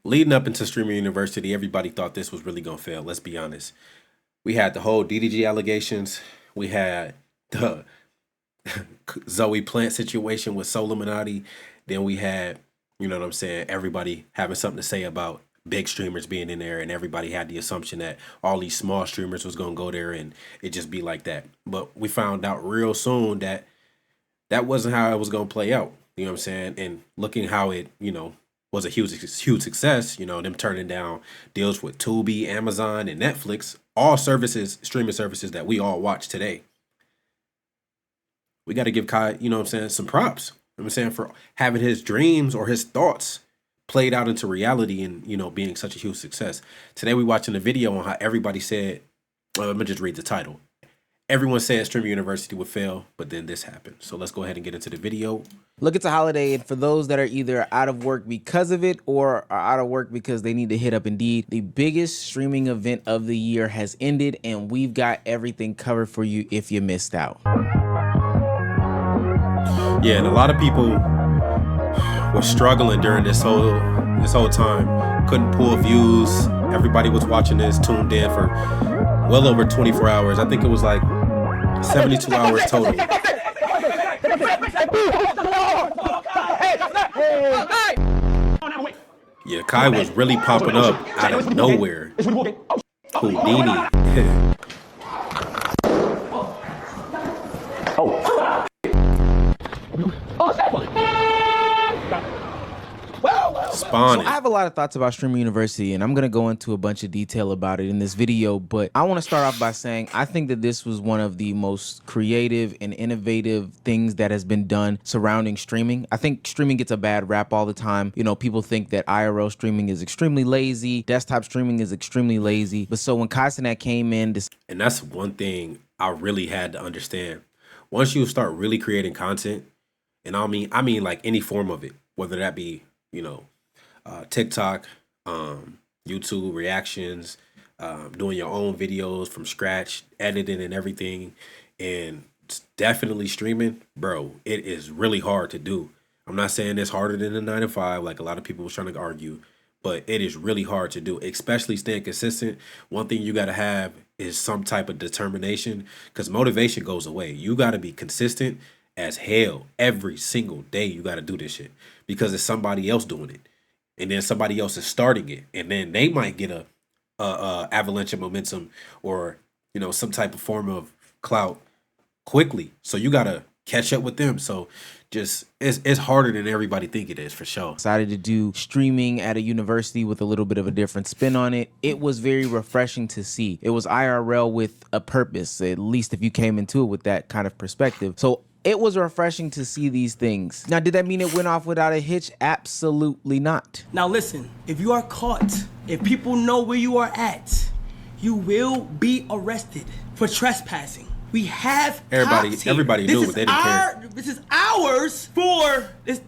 Leading up into Streamer University, everybody thought this was really gonna fail. Let's be honest. We had the whole DDG allegations. We had the Zoe Plant situation with Soluminati. Then we had, you know what I'm saying, everybody having something to say about big streamers being in there, and everybody had the assumption that all these small streamers was gonna go there and it just be like that. But we found out real soon that that wasn't how it was gonna play out. You know what I'm saying? And looking how it, was a huge success, them turning down deals with Tubi, Amazon, and Netflix, all services, streaming services that we all watch today. We got to give Kai, some props. I'm saying, for having his dreams or his thoughts played out into reality and, being such a huge success. Today we watching a video on how everybody said, let me just read the title. Everyone said Streamer University would fail, but then this happened. So let's go ahead and get into the video. Look, it's a holiday, and for those that are either out of work because of it or are out of work because they need to hit up Indeed, the biggest streaming event of the year has ended, and we've got everything covered for you if you missed out. Yeah, and a lot of people were struggling during this whole time. Couldn't pull views. Everybody was watching this, tuned in for well over 24 hours. I think it was like 72 hours total. Yeah, Kai was really popping up out of nowhere. Houdini. Spawning. So I have a lot of thoughts about Streamer University, and I'm going to go into a bunch of detail about it in this video, but I want to start off by saying I think that this was one of the most creative and innovative things that has been done surrounding streaming. I think streaming gets a bad rap all the time. People think that IRL streaming is extremely lazy, desktop streaming is extremely lazy, but so when Kai Cenat came in... And that's one thing I really had to understand. Once you start really creating content, and I mean like any form of it, whether that be, TikTok, YouTube reactions, doing your own videos from scratch, editing and everything, and definitely streaming, bro, it is really hard to do. I'm not saying it's harder than a 9 to 5, like a lot of people was trying to argue, but it is really hard to do, especially staying consistent. One thing you got to have is some type of determination, because motivation goes away. You got to be consistent as hell every single day. You got to do this shit because it's somebody else doing it, and then somebody else is starting it, and then they might get a avalanche of momentum or some type of form of clout quickly. So you got to catch up with them. So just it's harder than everybody think it is, for sure. Decided to do streaming at a university with a little bit of a different spin on it. It was very refreshing to see. It was IRL with a purpose, at least if you came into it with that kind of perspective. So it was refreshing to see these things. Now, did that mean it went off without a hitch? Absolutely not. Now listen, if you are caught, if people know where you are at, you will be arrested for trespassing. We have everybody knew, but they didn't care. This is ours for the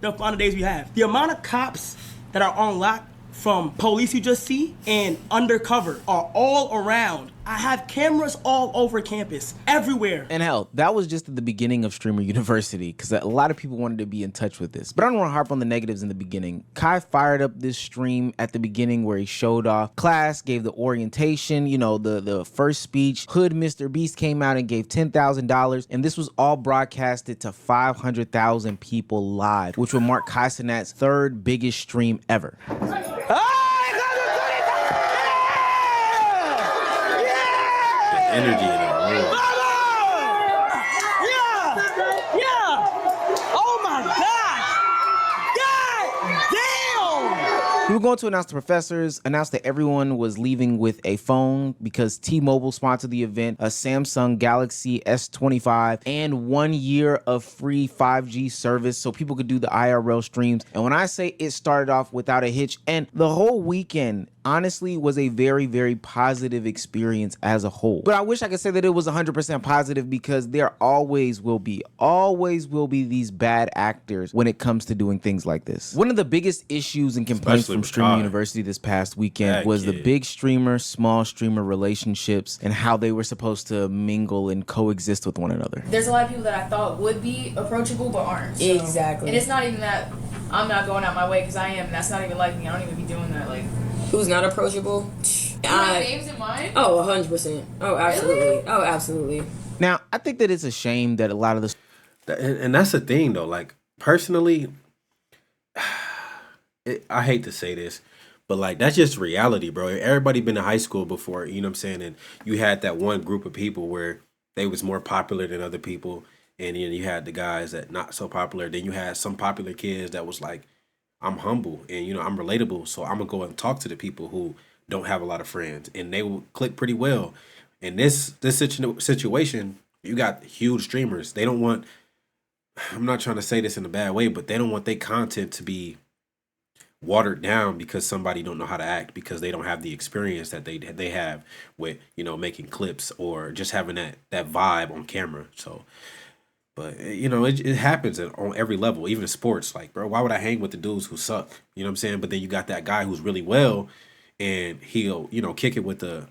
amount of days we have. The amount of cops that are on lock from police you just see and undercover are all around. I have cameras all over campus, everywhere. And hell, that was just at the beginning of Streamer University, because a lot of people wanted to be in touch with this. But I don't want to harp on the negatives in the beginning. Kai fired up this stream at the beginning where he showed off class, gave the orientation, the first speech. Hood Mr. Beast came out and gave $10,000, and this was all broadcasted to 500,000 people live, which would mark Kai Cenat's third biggest stream ever. Energy in the room. Yeah! Oh my God! We were going to announce the professors, announce that everyone was leaving with a phone because T-Mobile sponsored the event, a Samsung Galaxy S25, and 1 year of free 5G service so people could do the IRL streams. And when I say it started off without a hitch, and the whole weekend, honestly was a very, very positive experience as a whole. But I wish I could say that it was 100% positive, because there always will be these bad actors when it comes to doing things like this. One of the biggest issues and complaints Especially from with Streamer Kai. University this past weekend That was the kid. big streamer, small streamer relationships and how they were supposed to mingle and coexist with one another. There's a lot of people that I thought would be approachable but aren't. So. Exactly. And it's not even that I'm not going out my way, because I am. That's not even like me. I don't even be doing that. Like, Who's not approachable? you have names in mind? Oh, 100%. Oh, absolutely. Really? Oh, absolutely. Now, I think that it's a shame that a lot of the And that's the thing, though. Like, personally, I hate to say this, but like, that's just reality, bro. Everybody been to high school before, you know what I'm saying? And you had that one group of people where they was more popular than other people, and then you had the guys that not so popular. Then you had some popular kids that was like, I'm humble and, you know, I'm relatable, so I'm gonna go and talk to the people who don't have a lot of friends, and they will click pretty well. In this situation, you got huge streamers. They don't want, I'm not trying to say this in a bad way, but they don't want their content to be watered down because somebody don't know how to act, because they don't have the experience that they have with, you know, making clips or just having that vibe on camera. So, but you know, it happens on every level, even in sports. Like, bro, why would I hang with the dudes who suck? You know what I'm saying? But then you got that guy who's really well, and he'll, you know, kick it with the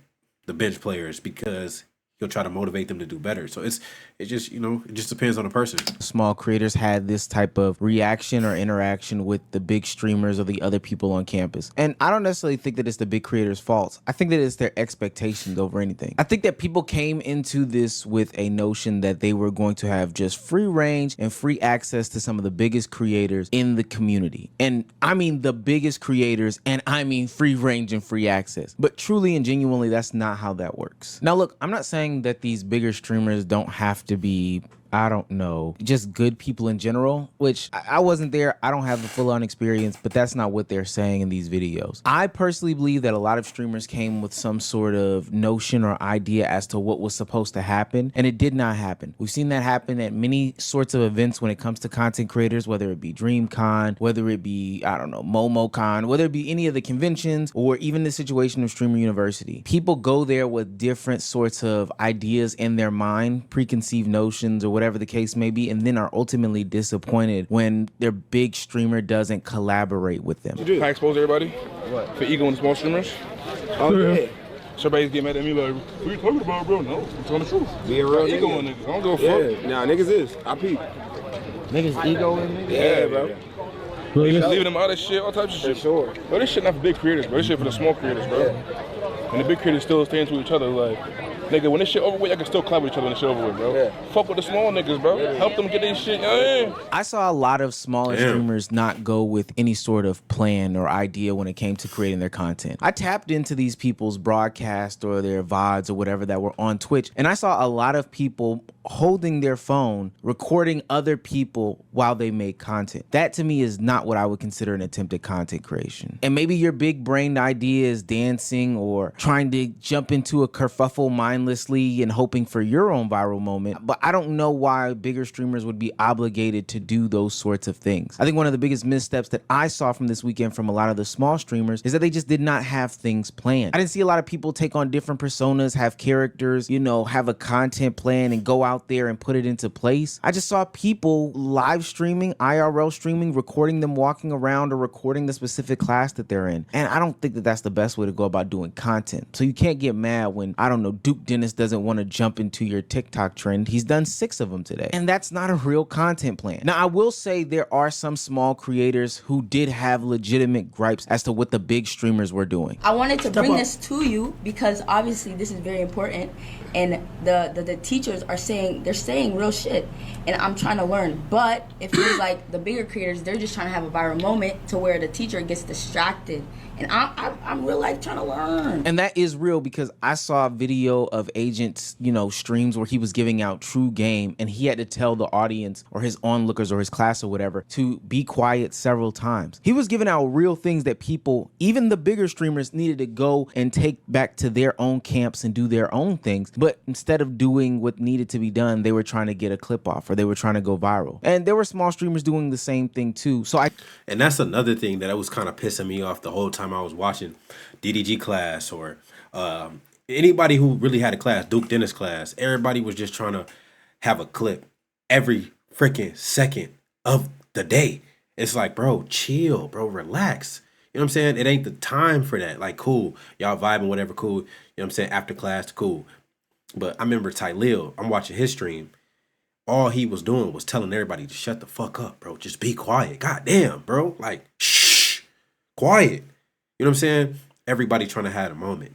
bench players because he'll try to motivate them to do better. So it just, you know, it just depends on the person. small creators had this type of reaction or interaction with the big streamers or the other people on campus. And I don't necessarily think that it's the big creators' fault. I think that it's their expectations over anything. I think that people came into this with a notion that they were going to have just free range and free access to some of the biggest creators in the community. And I mean the biggest creators, and I mean free range and free access. But truly and genuinely, that's not how that works. Now look, I'm not saying that these bigger streamers don't have to be, I don't know, just good people in general, which I wasn't there. I don't have the full on experience, but that's not what they're saying in these videos. I personally believe that a lot of streamers came with some sort of notion or idea as to what was supposed to happen, and it did not happen. We've seen that happen at many sorts of events when it comes to content creators, whether it be DreamCon, whether it be, I don't know, MomoCon, whether it be any of the conventions, or even the situation of Streamer University. People go there with different sorts of ideas in their mind, preconceived notions, or whatever the case may be, and then are ultimately disappointed when their big streamer doesn't collaborate with them. Can I expose everybody? What? For ego and small streamers? Oh, yeah. So everybody's getting mad at me like, what you talking about, bro? No, I'm telling the truth. Be a real ego nigga. on niggas. I don't give a fuck. Yeah, nah, niggas is. I peep. Niggas ego in niggas? Yeah, bro. Niggas leaving them out of shit, all types of shit. For sure. Bro, this shit not for big creators, bro. This shit for the small creators, bro. And the big creators still staying to each other, like, nigga, when this shit over with, I can still collab with each other when this shit over with, bro. Yeah. Fuck with the small niggas, bro. Help them get their shit. Yeah. I saw a lot of smaller streamers not go with any sort of plan or idea when it came to creating their content. I tapped into these people's broadcast or their VODs or whatever that were on Twitch, and I saw a lot of people holding their phone, recording other people while they make content. That to me is not what I would consider an attempt at content creation. And maybe your big brained idea is dancing or trying to jump into a kerfuffle mindlessly and hoping for your own viral moment, but I don't know why bigger streamers would be obligated to do those sorts of things. I think one of the biggest missteps that I saw from this weekend from a lot of the small streamers is that they just did not have things planned. I didn't see a lot of people take on different personas, have characters, you know, have a content plan and go out there and put it into place. I just saw people live streaming, IRL streaming, recording them walking around or recording the specific class that they're in. And I don't think that that's the best way to go about doing content. So you can't get mad when, I don't know, Duke Dennis doesn't want to jump into your TikTok trend. He's done 6 of them today. And that's not a real content plan. Now, I will say there are some small creators who did have legitimate gripes as to what the big streamers were doing. I wanted to bring this to you because obviously this is very important, and the teachers are saying, they're saying real shit, and I'm trying to learn. But it feels like the bigger creators, they're just trying to have a viral moment to where the teacher gets distracted. And I'm real life trying to learn. And that is real because I saw a video of Agent's, streams where he was giving out true game, and he had to tell the audience or his onlookers or his class or whatever to be quiet several times. He was giving out real things that people, even the bigger streamers, needed to go and take back to their own camps and do their own things. But instead of doing what needed to be done, they were trying to get a clip off or they were trying to go viral. And there were small streamers doing the same thing too. And that's another thing that was kind of pissing me off the whole time I was watching DDG class or anybody who really had a class, Duke Dennis class. Everybody was just trying to have a clip every freaking second of the day. It's like, bro, chill, bro, relax. You know what I'm saying? It ain't the time for that. Like, cool, y'all vibing, whatever, cool. You know what I'm saying? After class, cool. But I remember Tylil, I'm watching his stream. All he was doing was telling everybody to shut the fuck up, bro. Just be quiet. God damn, bro. Like, shh, quiet. You know what I'm saying? Everybody trying to have a moment.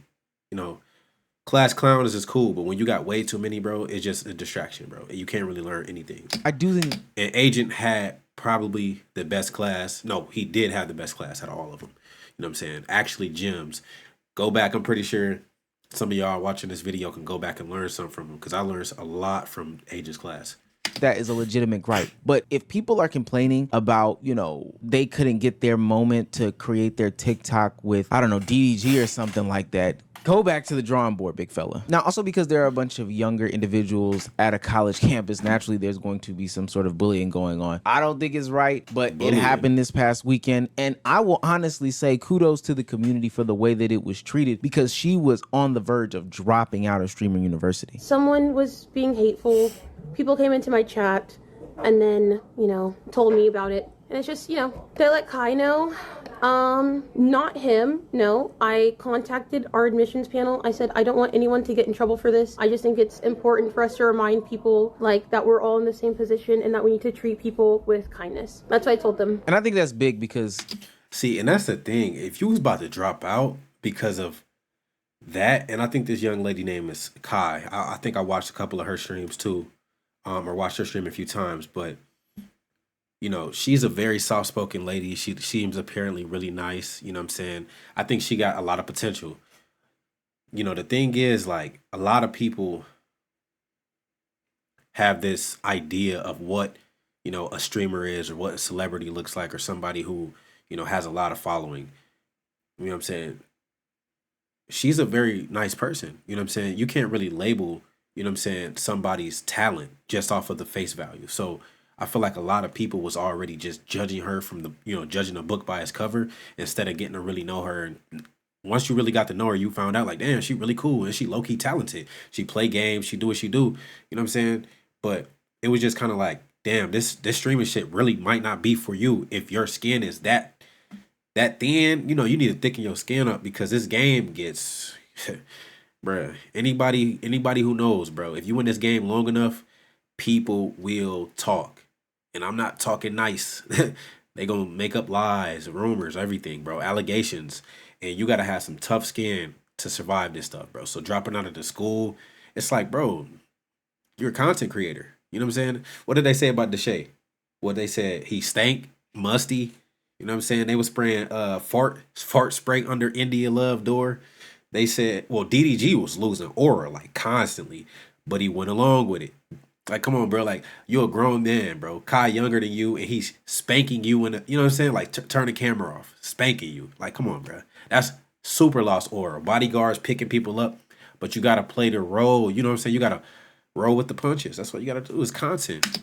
Class clown is cool, but when you got way too many, bro, it's just a distraction, bro. And you can't really learn anything. I do think an Agent had probably the best class. No, he did have the best class out of all of them. You know what I'm saying? Actually, gems. Go back. I'm pretty sure some of y'all watching this video can go back and learn something from him because I learned a lot from Agent's class. That is a legitimate gripe. But if people are complaining about, they couldn't get their moment to create their TikTok with, I don't know, DDG or something like that, go back to the drawing board, big fella. Now, also because there are a bunch of younger individuals at a college campus, naturally there's going to be some sort of bullying going on. I don't think it's right, but it happened this past weekend. And I will honestly say kudos to the community for the way that it was treated because she was on the verge of dropping out of Streamer University. Someone was being hateful. People came into my chat and then, told me about it. And it's just, did I let Kai know? Not him, no. I contacted our admissions panel. I said, I don't want anyone to get in trouble for this. I just think it's important for us to remind people that we're all in the same position and that we need to treat people with kindness. That's what I told them. And I think that's big because... See, and that's the thing. If you was about to drop out because of that, and I think this young lady name is Kai. I think I watched a couple of her streams too, or watched her stream a few times, but she's a very soft-spoken lady. She seems apparently really nice. You know what I'm saying? I think she got a lot of potential. The thing is, a lot of people have this idea of what, a streamer is or what a celebrity looks like or somebody who, has a lot of following. You know what I'm saying? She's a very nice person. You know what I'm saying? You can't really label, somebody's talent just off of the face value. So I feel like a lot of people was already just judging her from the, judging a book by its cover instead of getting to really know her. And once you really got to know her, you found out damn, she really cool and she low key talented. She play games, she do what she do. You know what I'm saying? But it was just kind of damn, this streaming shit really might not be for you if your skin is that thin. You need to thicken your skin up because this game gets, bruh. Anybody who knows, bro, if you in this game long enough, people will talk. And I'm not talking nice. They gonna make up lies, rumors, everything, bro. Allegations. And you gotta have some tough skin to survive this stuff, bro. So dropping out of the school, it's bro, you're a content creator. You know what I'm saying? What did they say about Deshae? What they said, he stank, musty. You know what I'm saying? They was spraying fart spray under India Love door. They said, well, DDG was losing aura constantly, but he went along with it. Come on, bro. You're a grown man, bro. Kai younger than you, and he's spanking you in you know what I'm saying? Turn the camera off. Spanking you. Come on, bro. That's super lost aura. Bodyguards picking people up, but you got to play the role. You know what I'm saying? You got to roll with the punches. That's what you got to do is content.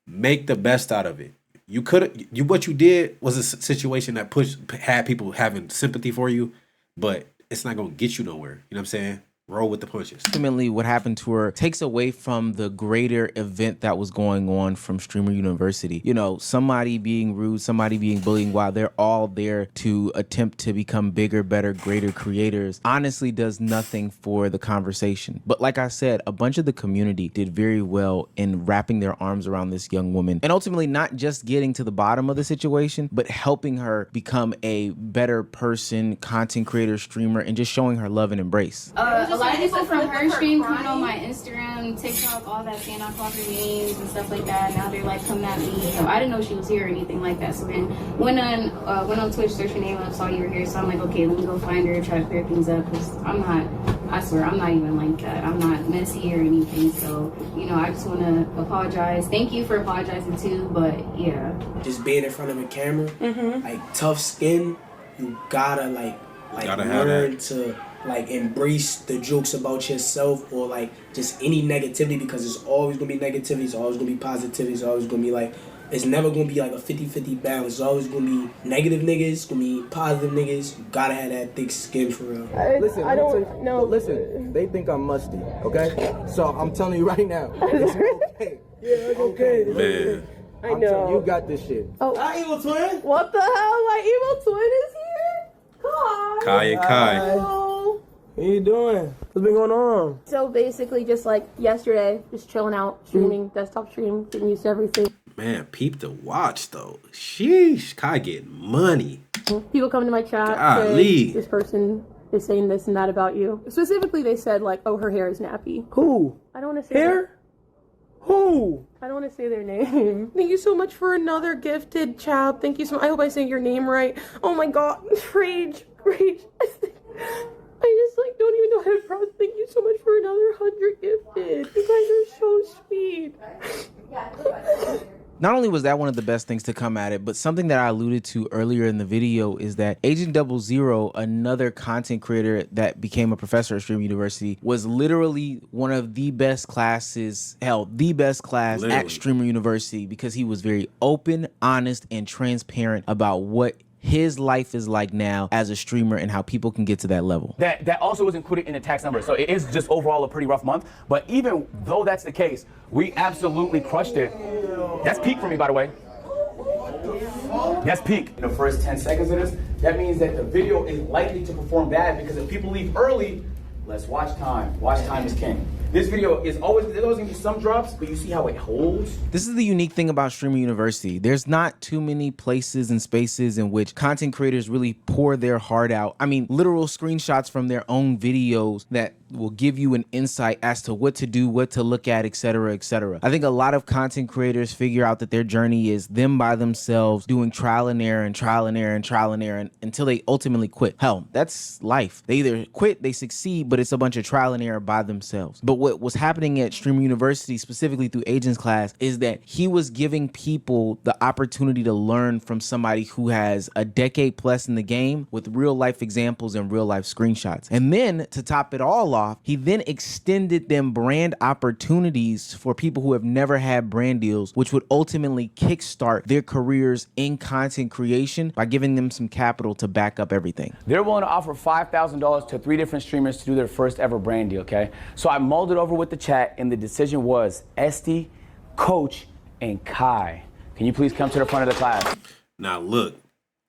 Make the best out of it. What you did was a situation that had people having sympathy for you, but it's not going to get you nowhere. You know what I'm saying? Roll with the punches. Ultimately, what happened to her takes away from the greater event that was going on from Streamer University. Somebody being rude, somebody being bullying while they're all there to attempt to become bigger, better, greater creators honestly does nothing for the conversation. But like I said, a bunch of the community did very well in wrapping their arms around this young woman and ultimately not just getting to the bottom of the situation, but helping her become a better person, content creator, streamer, and just showing her love and embrace. A lot of people from her stream coming on my Instagram, TikTok, all that, saying I called her names and stuff like that. Now they're coming at me. So I didn't know she was here or anything like that. So then went on Twitch, searched her name up, saw you were here. So I'm okay, let me go find her, try to clear things up because I'm I swear, I'm not even like that. I'm not messy or anything. So, you know, I just want to apologize. Thank you for apologizing too, but yeah. Just being in front of a camera, like tough skin, you gotta Gotta have learn that. to like embrace the jokes about yourself or like just any negativity, because it's always gonna be negativity, it's always gonna be positivity, it's always gonna be like, it's never gonna be like a 50-50 balance. It's always gonna be negative niggas, it's gonna be positive niggas. You gotta have that thick skin for real. Listen, I don't know. Listen, they think I'm musty, okay? So I'm telling you right now, it's okay. Yeah, it's okay. Man. I know. You got this shit. Oh, Hi, evil twin. what the hell? My evil twin is here? Hi. Kai and Kai. Hello. What you doing? What's been going on? So basically, just like yesterday, just chilling out, streaming, desktop stream, getting used to everything. Man, peep the watch though. Sheesh, Kai getting money. People come to my chat, Golly. say, this person is saying this and that about you. Specifically, they said like, oh, her hair is nappy. Who? I don't want to say Hair? Who? I don't want to say their name. Thank you so much for another gifted child. Thank you so much. I hope I say your name right. Oh my god. Rage. I just like don't even know how to pronounce. Thank you so much for another 100 gifted. You guys are so sweet. Not only was that one of the best things to come at it, but something that I alluded to earlier in the video is that Agent 00, another content creator that became a professor at Streamer University, was literally one of the best classes, hell, the best class at Streamer University, because he was very open, honest, and transparent about what his life is like now as a streamer and how people can get to that level. That also was included in the tax number. So it is just overall a pretty rough month. But even though that's the case, we absolutely crushed it. That's peak for me, by the way. That's peak. In the first 10 seconds of this, that means that the video is likely to perform bad, because if people leave early, less watch time. Watch time is king. This video is always, there's always gonna be some drops, but you see how it holds? This is the unique thing about Streamer University. There's not too many places and spaces in which content creators really pour their heart out. I mean, literal screenshots from their own videos that will give you an insight as to what to do, what to look at, etc., etc. I think a lot of content creators figure out that their journey is them by themselves doing trial and error and trial and error and trial and error until they ultimately quit. Hell, that's life. They either quit, they succeed, but it's a bunch of trial and error by themselves. But what was happening at Streamer University, specifically through Agent's class, is that he was giving people the opportunity to learn from somebody who has a decade plus in the game with real life examples and real life screenshots. And then to top it all off, he then extended them brand opportunities for people who have never had brand deals, which would ultimately kickstart their careers in content creation by giving them some capital to back up everything. They're willing to offer $5,000 to 3 different streamers to do their first ever brand deal, okay? So I mulled it over with the chat, and the decision was Esty, Coach, and Kai. Can you please come to the front of the class? Now look,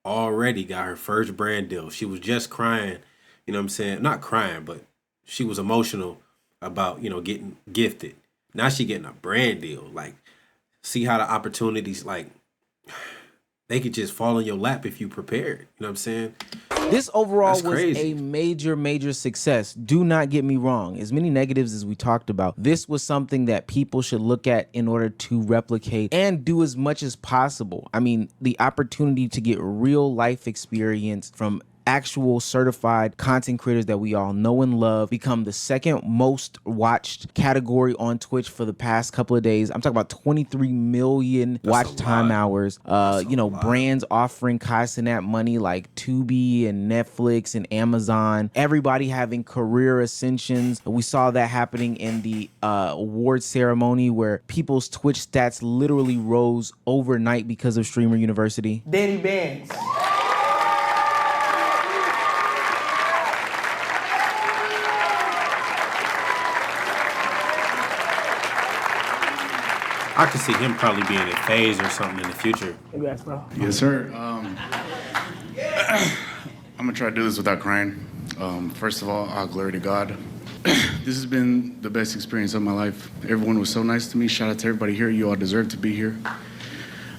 already got her first brand deal. She was just crying, you know what I'm saying? Not crying, but she was emotional about, you know, getting gifted. Now she getting a brand deal. Like, see how the opportunities, like, they could just fall in your lap if you prepared. You know what I'm saying? This overall That's was crazy. a major success. Do not get me wrong. As many negatives as we talked about, this was something that people should look at in order to replicate and do as much as possible. I mean, the opportunity to get real life experience from actual certified content creators that we all know and love, become the second most watched category on Twitch for the past couple of days. I'm talking about 23 million watch time hours. You know, brands offering Kai Cenat money like Tubi and Netflix and Amazon. Everybody having career ascensions. We saw that happening in the award ceremony where people's Twitch stats literally rose overnight because of Streamer University. Danny Bands. I could see him probably being in FaZe or something in the future. Congrats, bro. Yes, sir. I'm gonna try to do this without crying. First of all, glory to God. This has been the best experience of my life. Everyone was so nice to me. Shout out to everybody here. You all deserve to be here.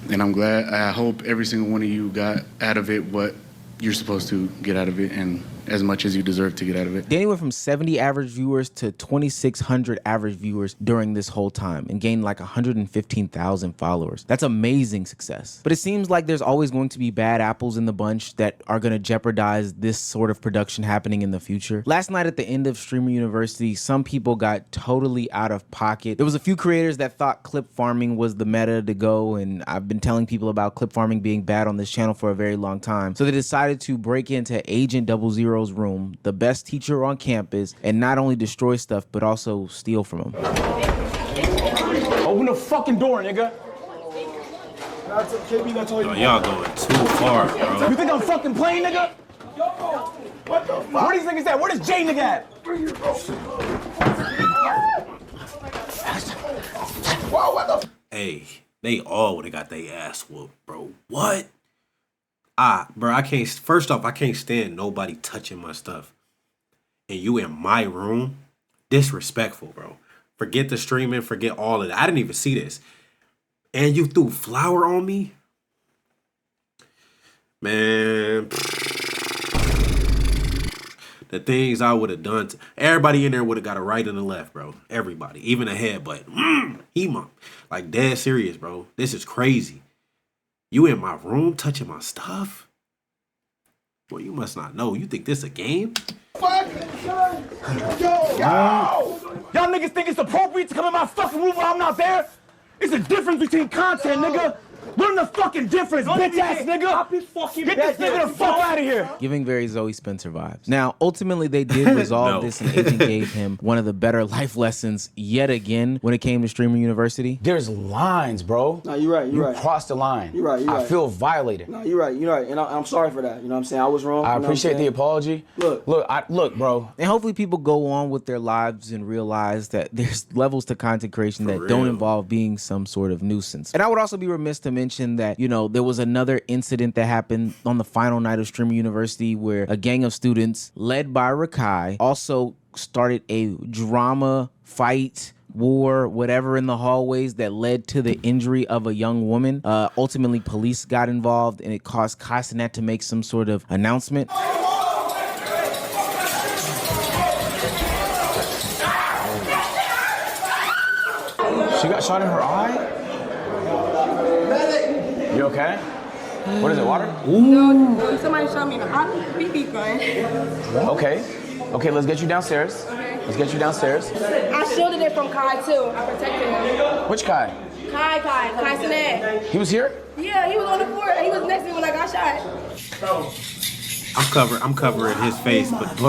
And I'm glad, I hope every single one of you got out of it what you're supposed to get out of it. And as much as you deserve to get out of it. Danny went from 70 average viewers to 2,600 average viewers during this whole time and gained like 115,000 followers. That's amazing success. But it seems like there's always going to be bad apples in the bunch that are going to jeopardize this sort of production happening in the future. Last night at the end of Streamer University, some people got totally out of pocket. There was a few creators that thought clip farming was the meta to go, and I've been telling people about clip farming being bad on this channel for a very long time. So they decided to break into Agent 00's room, the best teacher on campus, and not only destroy stuff, but also steal from him. Open the fucking door, nigga. Yo, y'all going too far, bro. You think I'm fucking playing, nigga? What the fuck? Where these niggas at? Where does Jay nigga at? Hey, they all would have got their ass whooped, bro. What? Bro, I can't. First off, I can't stand nobody touching my stuff. And you in my room? Disrespectful, bro. Forget the streaming, forget all of that. I didn't even see this. And you threw flour on me? Man. The things I would have done. Everybody in there would have got a right and a left, bro. Everybody. Even a headbutt. Like, dead serious, bro. This is crazy. You in my room touching my stuff? Boy, you must not know. You think this a game? Y'all niggas think it's appropriate to come in my fucking room when I'm not there? It's a difference between content, nigga. Learn the fucking difference, bitch ass nigga. Get this nigga the fuck out of here. Giving very Zoe Spencer vibes. Now, ultimately, they did resolve this, and Agent gave him one of the better life lessons yet again when it came to Streamer University. There's lines, bro. No, you're right. You're right. You crossed the line. You're right. You're right. I feel violated. No, you're right. You're right. And I'm sorry for that. You know what I'm saying? I was wrong. I appreciate the apology. Look, bro. And hopefully people go on with their lives and realize that there's levels to content creation that don't involve being some sort of nuisance. And I would also be remiss to mention that, you know, there was another incident that happened on the final night of Streamer University where a gang of students led by Rakai also started a drama, fight, war, whatever in the hallways that led to the injury of a young woman. Ultimately, police got involved and it caused Kai Cenat to make some sort of announcement. She got shot in her eye? You okay? What is it, water? No, somebody shot me in the eye. BB gun. Okay, let's get you downstairs. Let's get you downstairs. I shielded it from Kai too. I protected him. Which Kai? Kai Cenat. He was here? Yeah, he was on the floor. He was next to me when I got shot. I'm covering his face, but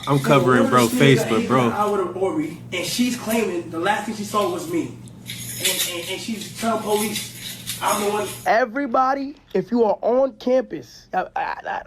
I'm covering bro's face, but bro. I would have Ori, and she's claiming the last thing she saw was me, and she's telling police. I'm the one. Everybody, if you are on campus, I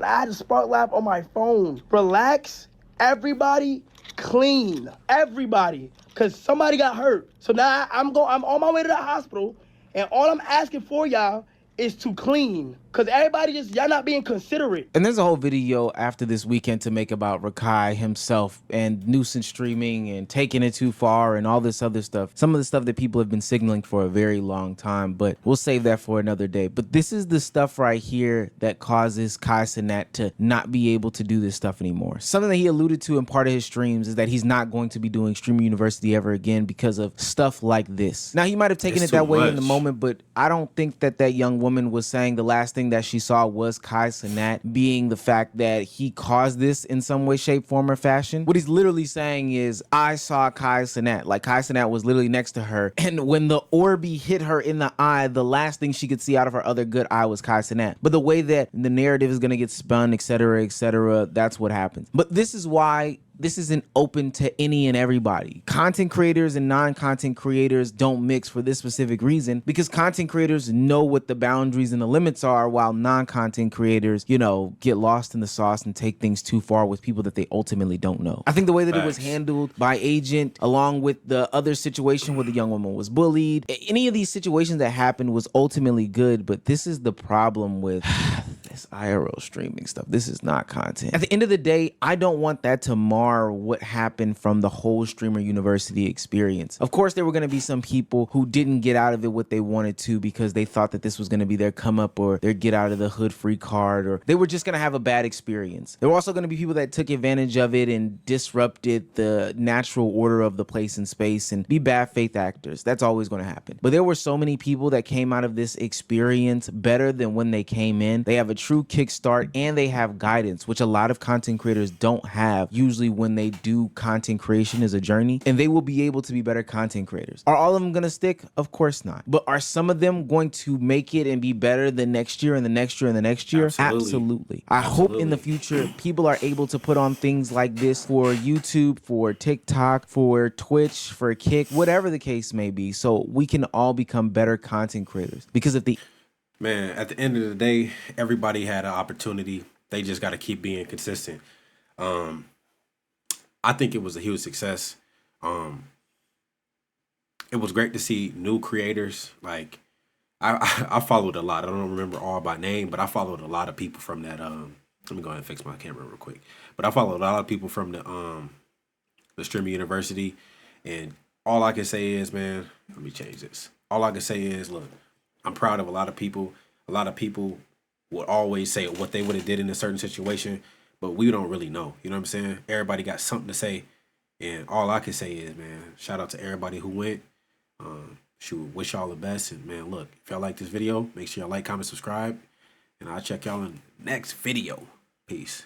had a Spark Lab on my phone. Relax. Everybody, clean. Everybody, cause somebody got hurt. So now I'm on my way to the hospital, and all I'm asking for y'all is to clean. Cause everybody y'all not being considerate. And there's a whole video after this weekend to make about Rakai himself and nuisance streaming and taking it too far and all this other stuff. Some of the stuff that people have been signaling for a very long time, but we'll save that for another day. But this is the stuff right here that causes Kai Cenat to not be able to do this stuff anymore. Something that he alluded to in part of his streams is that he's not going to be doing Streamer University ever again because of stuff like this. Now, he might have taken it that way in the moment, but I don't think that that young woman was saying the last thing that she saw was Kai Cenat being the fact that he caused this in some way, shape, form, or fashion. What he's literally saying is, I saw Kai Cenat. Like, Kai Cenat was literally next to her, and when the Orby hit her in the eye, the last thing she could see out of her other good eye was Kai Cenat. But the way that the narrative is going to get spun, etc., that's what happens. But this is why this isn't open to any and everybody. Content creators and non-content creators don't mix for this specific reason, because content creators know what the boundaries and the limits are, while non-content creators, you know, get lost in the sauce and take things too far with people that they ultimately don't know. I think the way that it was handled by Agent, along with the other situation where the young woman was bullied, any of these situations that happened was ultimately good, but this is the problem with That's IRL streaming stuff. This is not content. At the end of the day, I don't want that to mar what happened from the whole Streamer University experience. Of course, there were going to be some people who didn't get out of it what they wanted to because they thought that this was going to be their come up or their get out of the hood free card, or they were just going to have a bad experience. There were also going to be people that took advantage of it and disrupted the natural order of the place and space and be bad faith actors. That's always going to happen. But there were so many people that came out of this experience better than when they came in. They have a true kickstart and they have guidance, which a lot of content creators don't have usually when they do content creation as a journey, and they will be able to be better content creators. Are all of them going to stick? Of course not. But are some of them going to make it and be better the next year and the next year and the next year? Absolutely. I hope in the future people are able to put on things like this for YouTube, for TikTok, for Twitch, for Kick, whatever the case may be, so we can all become better content creators. Because if the Man, at the end of the day, everybody had an opportunity. They just got to keep being consistent. I think it was a huge success. It was great to see new creators. Like I followed a lot. I don't remember all by name, but I followed a lot of people from that. Let me go ahead and fix my camera real quick. But I followed a lot of people from the Streamer University, and all I can say is, man, let me change this. All I can say is, look, I'm proud of a lot of people. A lot of people would always say what they would have did in a certain situation, but we don't really know. You know what I'm saying? Everybody got something to say, and all I can say is, man, shout out to everybody who went. Shoot, wish y'all the best, and man, look, if y'all like this video, make sure y'all like, comment, subscribe, and I'll check y'all in the next video. Peace.